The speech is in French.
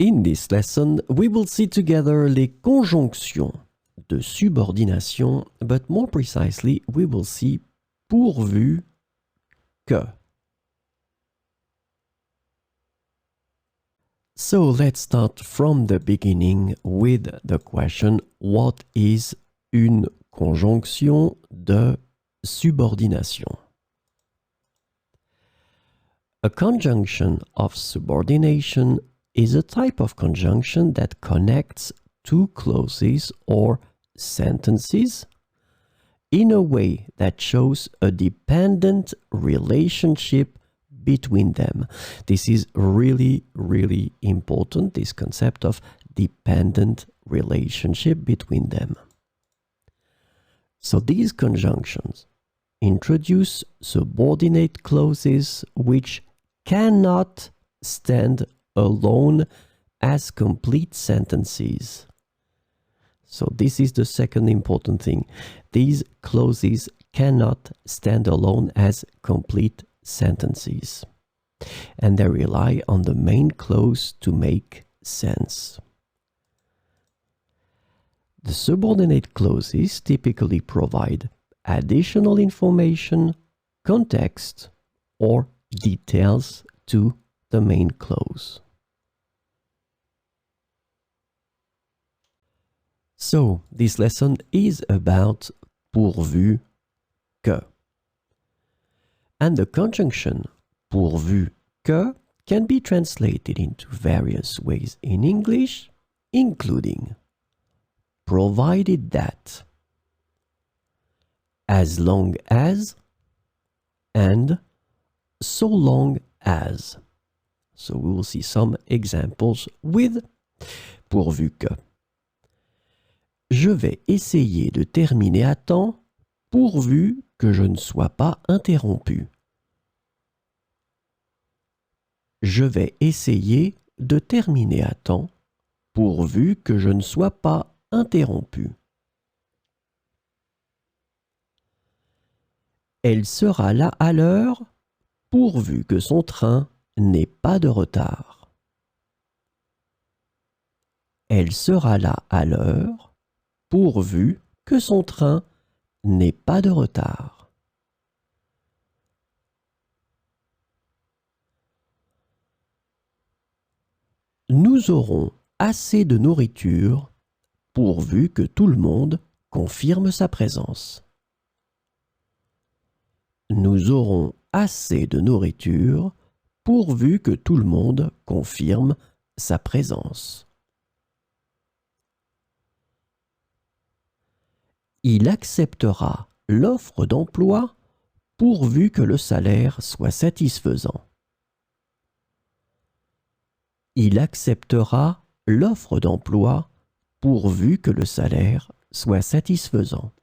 In this lesson, we will see together les conjonctions de subordination, but more precisely, we will see pourvu que. So let's start from the beginning with the question, what is une conjonction de subordination? A conjunction of subordination is a type of conjunction that connects two clauses or sentences in a way that shows a dependent relationship between them. This is really, really important, this concept of dependent relationship between them. So these conjunctions introduce subordinate clauses which cannot stand alone as complete sentences. So this is the second important thing. These clauses cannot stand alone as complete sentences, and they rely on the main clause to make sense. The subordinate clauses typically provide additional information, context, or details to the main clause. So, this lesson is about pourvu que. And the conjunction pourvu que can be translated into various ways in English, including provided that, as long as, and so long as. So we will see some examples with pourvu que. Je vais essayer de terminer à temps pourvu que je ne sois pas interrompu. Je vais essayer de terminer à temps pourvu que je ne sois pas interrompu. Elle sera là à l'heure pourvu que son train n'ait pas de retard. Elle sera là à l'heure pourvu que son train n'ait pas de retard. Nous aurons assez de nourriture pourvu que tout le monde confirme sa présence. Nous aurons assez de nourriture pourvu que tout le monde confirme sa présence. Il acceptera l'offre d'emploi pourvu que le salaire soit satisfaisant. Il acceptera l'offre d'emploi pourvu que le salaire soit satisfaisant.